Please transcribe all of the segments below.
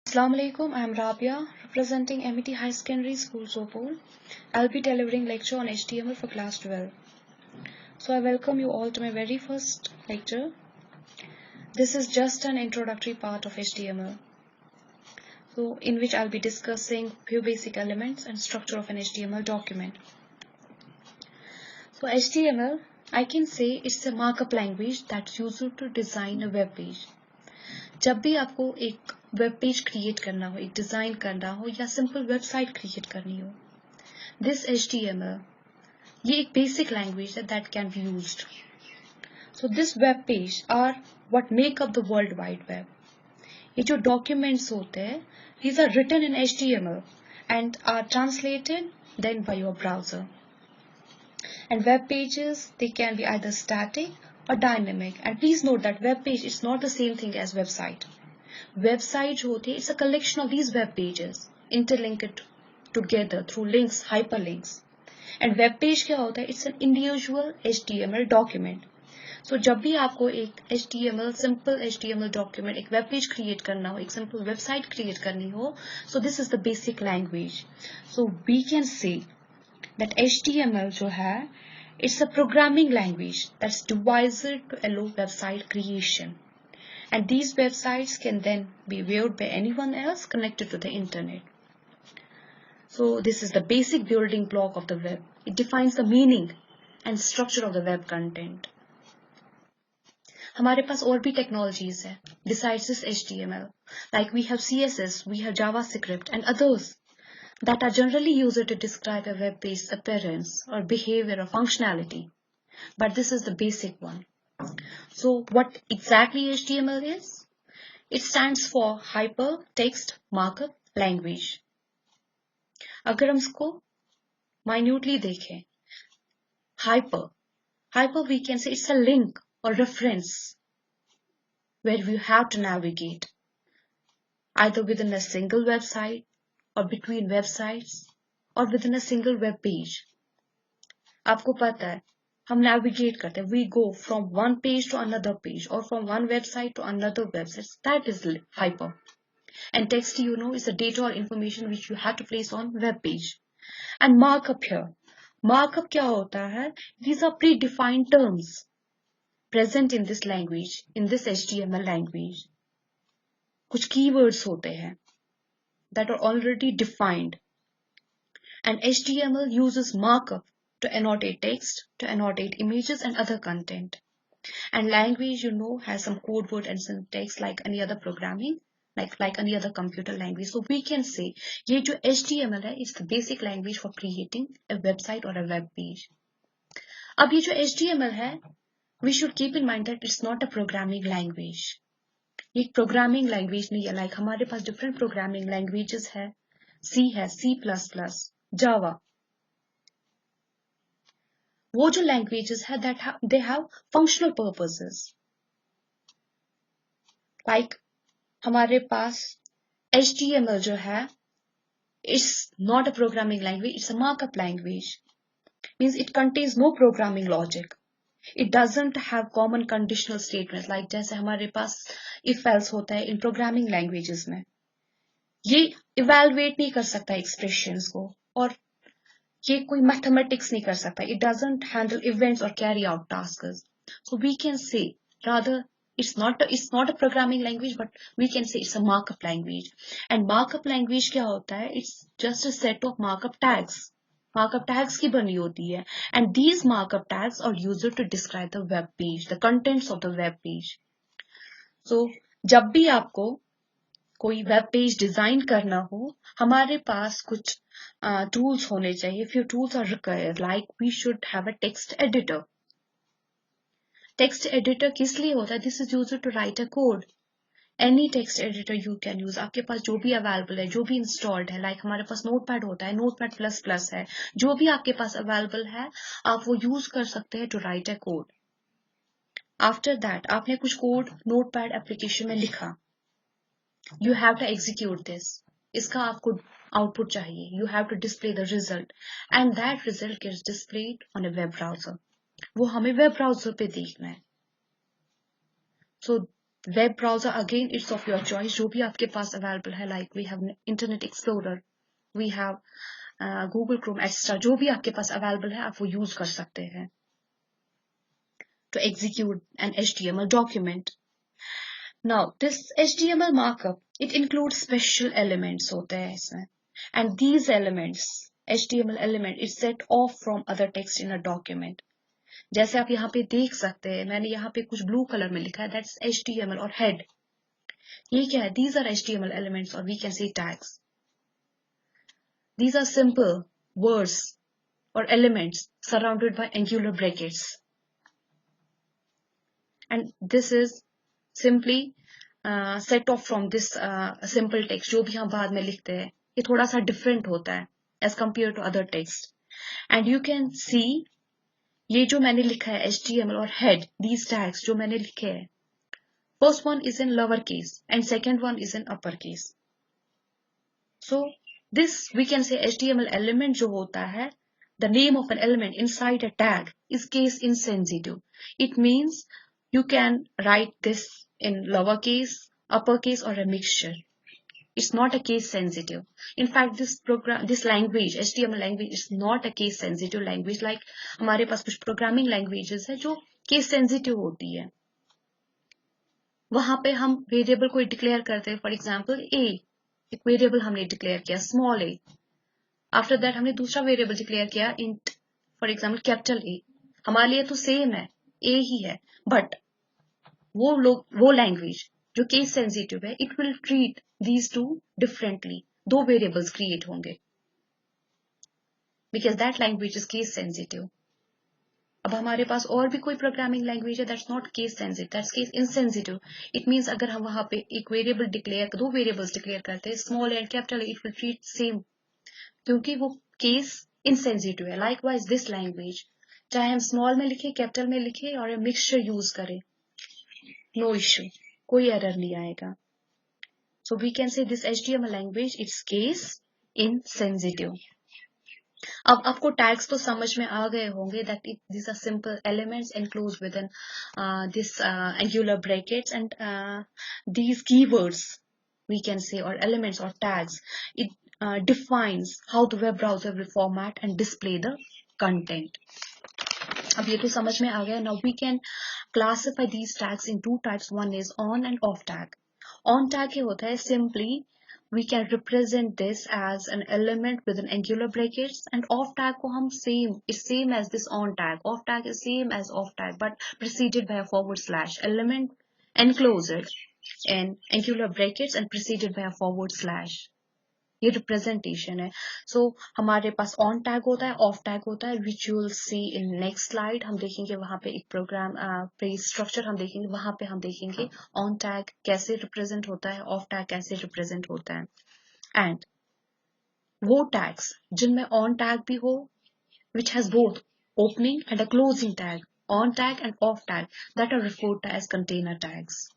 Assalamu alaikum, I am Rabia, representing MET High Secondary School Sopol. I'll be delivering lecture on HTML for class 12. So I welcome you all to my very first lecture. This is just an introductory part of HTML. So in which I'll be discussing few basic elements and structure of an HTML document. So HTML, I can say it's a markup language that's used to design a web page. जब भी आपको एक web page create करना हो, एक design करना हो या सिंपल वेबसाइट क्रिएट करनी हो, दिस HTML ये एक बेसिक लैंग्वेज है that can be used. So this web page are what make up the world wide web. ये जो डॉक्यूमेंट्स होते हैं, these are written in HTML and are translated then by your browser. And web pages, they can be either static or dynamic. And please note that web page is not the same thing as website. Website जो होती है, it's a collection of these web pages interlinked together through links, hyperlinks. And web page क्या होता है? It's an individual HTML document. So जब भी आपको एक HTML simple HTML document, एक web page create करना हो, एक simple website create करनी हो, so this is the basic language. So we can say that HTML जो है, it's a programming language that's devised to allow website creation. And these websites can then be viewed by anyone else connected to the internet. So this is the basic building block of the web. It defines the meaning and structure of the web content. हमारे पास और भी technologies है besides this HTML. Like we have CSS, we have JavaScript and others that are generally used to describe a web page's appearance or behavior or functionality. But this is the basic one. So what exactly HTML is? It stands for Hypertext Markup Language. अगर हम इसको minutely देखें, hyper we can say it's a link or reference where we have to navigate either within a single website or between websites or within a single web page. आपको पता है, हम navigate करते हैं, we go from one page to another page or from one website to another website. That is hyper. And text, you know, is the data or information which you have to place on web page. And markup here. Markup क्या होता है? These are predefined terms present in this language, in this HTML language. कुछ keywords होते हैं that are already defined. And HTML uses markup to annotate text, to annotate images and other content. And language, you know, has some code word and syntax like any other programming, like any other computer language. So we can say, ये जो HTML है, is the basic language for creating a website or a web page. अब ये जो HTML है, we should keep in mind that it's not a programming language. ये एक programming language नहीं है. Like हमारे पास different programming languages है, C है, C++, Java. वो जो languages है that they have functional purposes. Like हमारे पास HTML जो है, it's not a programming language, it's a markup language. Means it contains no programming logic. It doesn't have common conditional statements like जैसे हमारे पास if else होता है in programming languages में. ये evaluate नहीं कर सकता expressions को और ये कोई mathematics नहीं कर सकता. It doesn't handle events or carry out tasks. So we can say rather it's not a programming language, but we can say it's a markup language. And markup language क्या होता है? It's just a set of markup tags. Markup tags की बनी होती है. And these markup tags are used to describe the web page, the contents of the web page. So जब भी आपको कोई वेब पेज डिजाइन करना हो, हमारे पास कुछ tools होने चाहिए. Few tools are required, like we should have a text editor. Text editor किस लिए होता है? This is used to write a code. Any text editor you can use. आपके पास जो भी available है, जो भी installed है, like हमारे पास Notepad होता है, Notepad++ है, जो भी आपके पास available है, आप वो use कर सकते हैं to write a code. After that, आपने कुछ code Notepad application में लिखा. You have to execute this. इसका आपको output चाहिए. You have to display the result. And that result gets displayed on a web browser. वो हमें web browser पे देखना है. So web browser again it's of your choice, जो भी आपके पास अवेलेबल है, like we have internet explorer, we have Google Chrome extra, जो भी आपके पास अवेलेबल है आप वो यूज कर सकते हैं to execute an HTML document. Now this HTML markup, it includes special elements होते हैं इसमें, and these elements, HTML element is set off from other text in a document. जैसे आप यहाँ पे देख सकते हैं, मैंने यहाँ पे कुछ ब्लू कलर में लिखा है, that's HTML और head. ये क्या है? These are HTML elements or we can say tags. These are simple words or elements surrounded by angular brackets. And this is simply set off from this simple text जो भी हम बाद में लिखते हैं, ये थोड़ा सा different होता है as compared to other text. And you can see ये जो मैंने लिखा है HTML और head, these tags जो मैंने लिखे हैं, first one is in lower case and second one is in upper case. So this we can say HTML element जो होता है, the name of an element inside a tag is case insensitive. It means you can write this in lowercase, uppercase or a mixture. It's not a case sensitive. In fact, this language, HTML language is not a case sensitive language. Like हमारे पास कुछ programming languages है जो case sensitive होती है. वहां पे हम variable को डिक्लेयर करते हैं. फॉर एग्जाम्पल a, एक वेरिएबल हमने डिक्लेयर किया स्मॉल a. आफ्टर दैट हमने दूसरा वेरिएबल डिक्लेयर किया int, for example capital A. हमारे लिए तो सेम है, a ही है, बट वो लैंग्वेज जो केस सेंसिटिव है, it will treat these two differently. दो वेरिएबल्स क्रिएट होंगे because that language is case sensitive. अब हमारे पास और भी कोई प्रोग्रामिंग लैंग्वेज है that's not case sensitive, that's case insensitive. It means अगर हम वहां पे एक वेरिएबल डिक्लेयर, दो वेरिएबल्स डिक्लेयर करते हैं small and capital, it will treat same क्योंकि वो केस इनसेंसिटिव है. लाइकवाइज दिस लैंग्वेज, चाहे हम स्मॉल में लिखे, कैपिटल में लिखे और मिक्सचर यूज करें, नो इश्यू, कोई एरर नहीं आएगा. So we can say this HTML language it's case insensitive. अब आपको टैग्स तो समझ में आ गए होंगे that these are simple elements enclosed within this angular brackets, and these keywords we can say, or elements or tags, it defines how the web browser will format and display the content. अब ये तो समझ में आ गया. Now we can classify these tags in two types. One is on and off tag. On tag क्या होता है? Simply we can represent this as an element with an angular brackets, and off tag को हम same as this on tag. Off tag is same as off tag but preceded by a forward slash. Element enclosed in angular brackets and preceded by a forward slash. ये representation है. सो हमारे pass on tag होता है, of tag होता है, which you will see in next slide. हम देखेंगे वहां पे एक प्रोग्राम पेज स्ट्रक्चर हम देखेंगे, वहां पे हम देखेंगे ऑन टैग कैसे रिप्रेजेंट होता है, ऑफ टैग कैसे रिप्रेजेंट होता है. एंड वो टैग्स जिनमें ऑन टैग भी हो, which has both opening and a closing tag, on tag and off tag, that are referred to as container tags.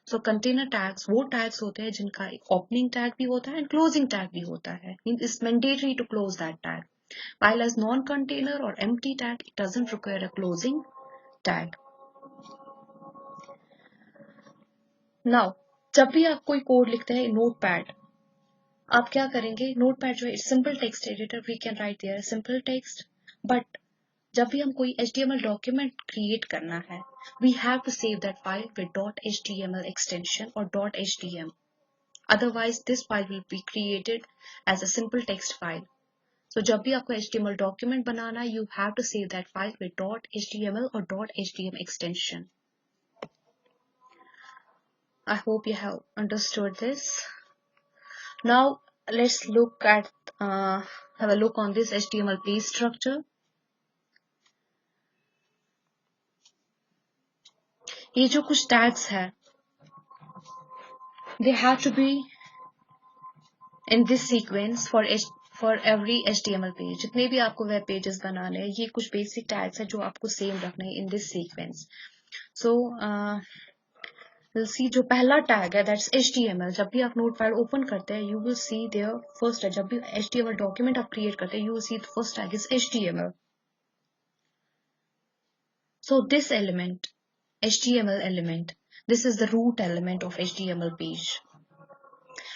So container tags वो टैग्स होते हैं जिनका एक ओपनिंग टैग भी होता है एंड क्लोजिंग टैग भी होता है. It's mandatory to close that tag. While as non-container or empty tag, it doesn't require a closing tag. Now, जब भी आप कोई कोड लिखते हैं नोटपैड, आप क्या करेंगे? नोटपैड जो है simple text editor, we can write there simple text. But जब भी हम कोई HTML डॉक्यूमेंट क्रिएट करना है, we have to save that file with .html extension or .htm. Otherwise, this file will be created as a simple text file. So जब भी आपको HTML document बनाना है, you have to save that file with .html or .htm extension. I hope you have understood this. Now let's look at have a look on this HTML page structure. ये जो कुछ tags है, they have to be in this sequence for every HTML page. जितने भी आपको web pages बनाने हैं, ये कुछ बेसिक टैग्स है जो आपको सेम रखने हैं in this sequence. So we'll see जो पहला टैग है that's HTML. जब भी आप नोट फाइल ओपन करते हैं, you will see there first है. जब भी HTML डॉक्यूमेंट आप क्रिएट करते हैं, you will see the first tag is HTML. So this element, HTML element, This is the root element of HTML page.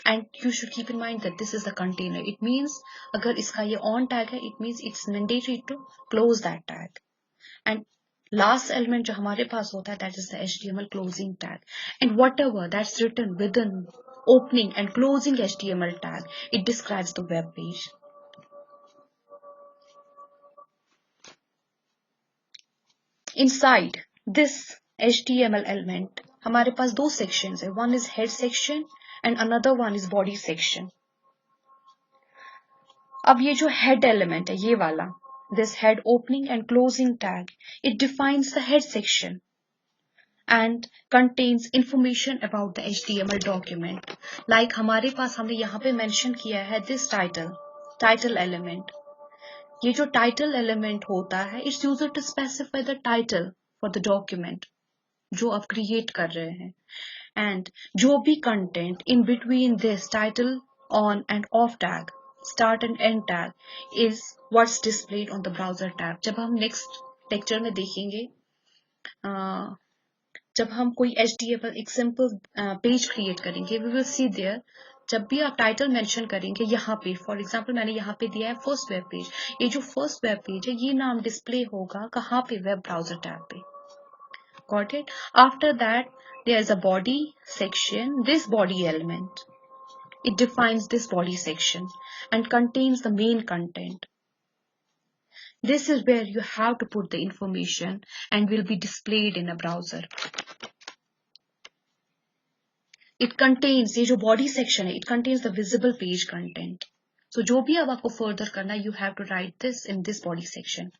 And you should keep in mind that this is the container. It means अगर इसका ये on tag है, it means it's mandatory to close that tag. And last element जो हमारे पास होता है, that is the HTML closing tag. And whatever that's written within opening and closing HTML tag, it describes the web page. Inside this HTML element, हमारे पास दो sections है. One is head section and another one is body section. अब ये जो head element है, ये वाला, this head opening and closing tag, it defines the head section and contains information about the HTML document. Like हमारे पास हमने यहाँ पे mention किया है this title element. ये जो title element होता है, it's used to specify the title for the document जो आप create कर रहे हैं. And जो भी content in between this title on and off tag, start and end tag, is what's displayed on the browser tab. जब हम next lecture में देखेंगे, जब हम कोई HTML एक simple page create करेंगे, we will see there, जब भी आप टाइटल मेंशन करेंगे यहाँ पे, फॉर एग्जाम्पल मैंने यहाँ पे दिया है फर्स्ट वेब पेज, ये जो फर्स्ट वेब पेज है ये नाम डिस्प्ले होगा कहाँ पे, वेब ब्राउजर टैब पे. Got it? After that, there is a body section. This body element, it defines this body section and contains the main content. This is where you have to put the information and will be displayed in a browser. It contains, ये जो body section है, it contains the visible page content. So जो भी अब आपको further करना, you have to write this in this body section.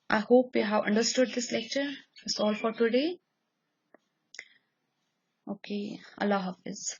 I hope you have understood this lecture. That's all for today. Okay, Allah Hafiz.